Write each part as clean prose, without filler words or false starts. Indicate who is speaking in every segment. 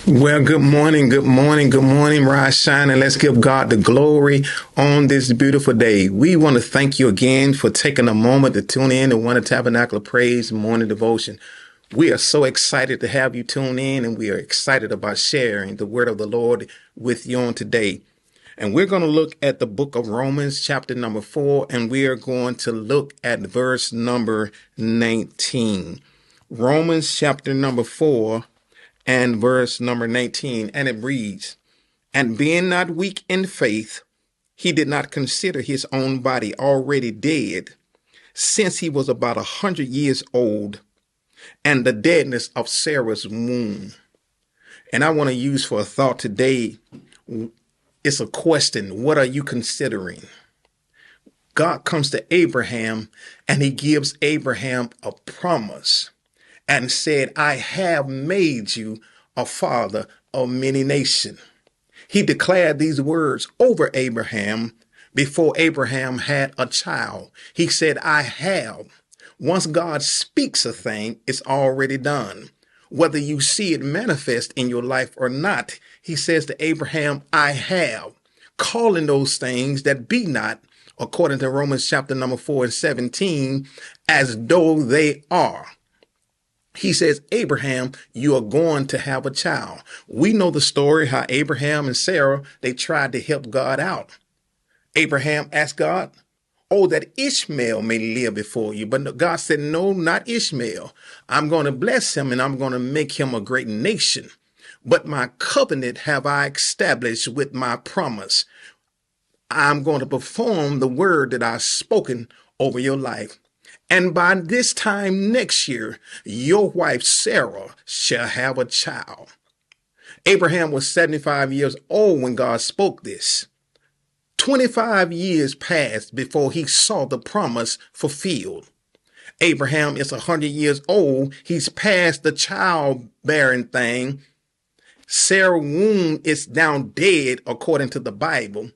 Speaker 1: Well, good morning, good morning, good morning, Rise, Shine, and let's give God the glory on this beautiful day. We want to thank you again for taking a moment to tune in to One Tabernacle of Praise Morning Devotion. We are so excited to have you tune in, and we are excited about sharing the word of the Lord with you on today. And we're going to look at the book of Romans, chapter number 4, and we are going to look at verse number 19. Romans, chapter number 4. And verse number 19, and it reads, "And being not weak in faith, he did not consider his own body already dead, since he was about 100 years old, and the deadness of Sarah's womb." And I want to use for a thought today, it's a question: what are you considering? God comes to Abraham, and he gives Abraham a promise and said, "I have made you a father of many nations." He declared these words over Abraham before Abraham had a child. He said, "I have." Once God speaks a thing, it's already done. Whether you see it manifest in your life or not, he says to Abraham, "I have," calling those things that be not, according to Romans chapter number 4 and 17, as though they are. He says, "Abraham, you are going to have a child." We know the story how Abraham and Sarah, they tried to help God out. Abraham asked God, "Oh, that Ishmael may live before you." But God said, "No, not Ishmael. I'm going to bless him and I'm going to make him a great nation. But my covenant have I established with my promise. I'm going to perform the word that I've spoken over your life. And by this time next year, your wife Sarah shall have a child." Abraham was 75 years old when God spoke this. 25 years passed before he saw the promise fulfilled. Abraham is 100 years old. He's past the childbearing thing. Sarah's womb is now dead according to the Bible.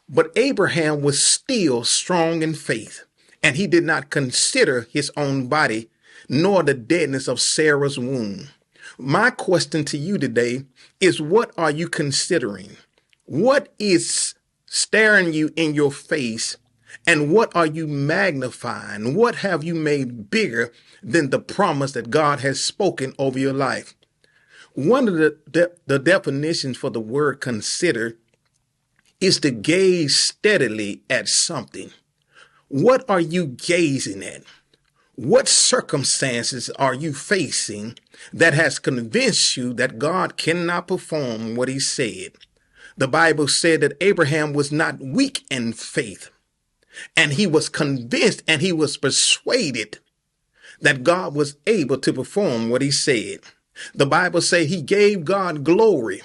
Speaker 1: But Abraham was still strong in faith, and he did not consider his own body, nor the deadness of Sarah's womb. My question to you today is, what are you considering? What is staring you in your face, and what are you magnifying? What have you made bigger than the promise that God has spoken over your life? One of the definitions for the word consider is to gaze steadily at something. What are you gazing at? What circumstances are you facing that has convinced you that God cannot perform what he said? The Bible said that Abraham was not weak in faith, and he was convinced and he was persuaded that God was able to perform what he said. The Bible says he gave God glory.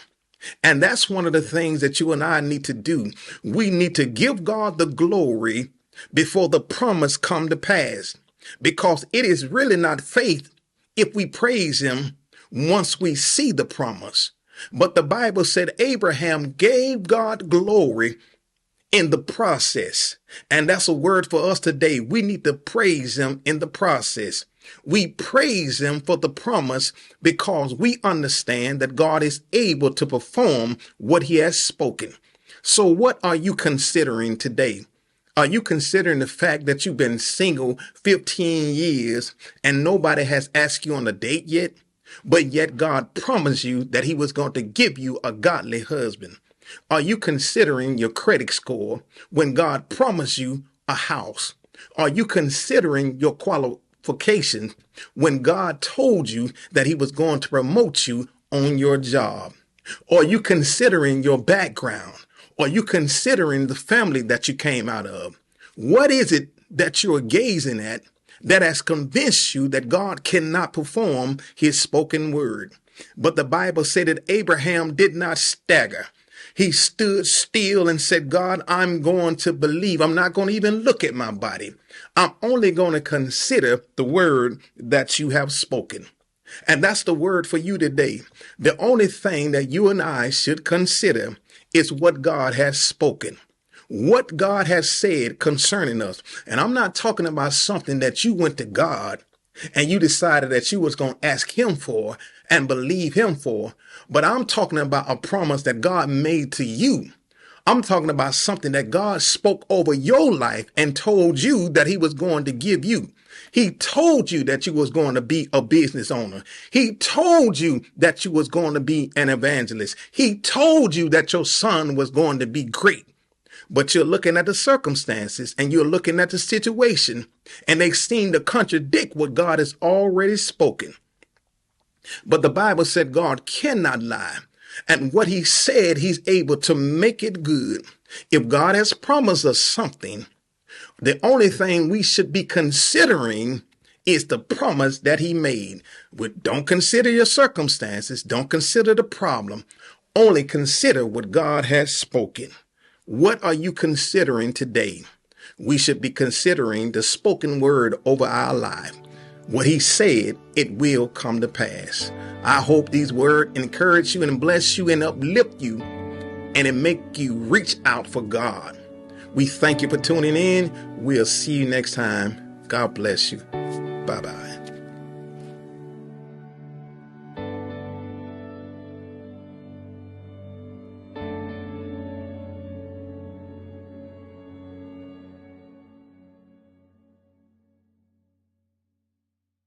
Speaker 1: And that's one of the things that you and I need to do. We need to give God the glory before the promise come to pass, because it is really not faith if we praise him once we see the promise. But the Bible said Abraham gave God glory in the process. And that's a word for us today. We need to praise him in the process. We praise him for the promise because we understand that God is able to perform what he has spoken. So what are you considering today? Are you considering the fact that you've been single 15 years and nobody has asked you on a date yet? But yet God promised you that he was going to give you a godly husband. Are you considering your credit score when God promised you a house? Are you considering your qualifications when God told you that he was going to promote you on your job? Are you considering your background? Are you considering the family that you came out of? What is it that you are gazing at that has convinced you that God cannot perform his spoken word? But the Bible said that Abraham did not stagger. He stood still and said, "God, I'm going to believe. I'm not going to even look at my body. I'm only going to consider the word that you have spoken." And that's the word for you today. The only thing that you and I should consider is what God has spoken, what God has said concerning us. And I'm not talking about something that you went to God and you decided that you was going to ask him for and believe him for. But I'm talking about a promise that God made to you. I'm talking about something that God spoke over your life and told you that he was going to give you. He told you that you was going to be a business owner. He told you that you was going to be an evangelist. He told you that your son was going to be great. But you're looking at the circumstances and you're looking at the situation, and they seem to contradict what God has already spoken. But the Bible said God cannot lie. And what he said, he's able to make it good. If God has promised us something, the only thing we should be considering is the promise that he made. Don't consider your circumstances. Don't consider the problem. Only consider what God has spoken. What are you considering today? We should be considering the spoken word over our life. What he said, it will come to pass. I hope these words encourage you and bless you and uplift you, and it make you reach out for God. We thank you for tuning in. We'll see you next time. God bless you. Bye-bye.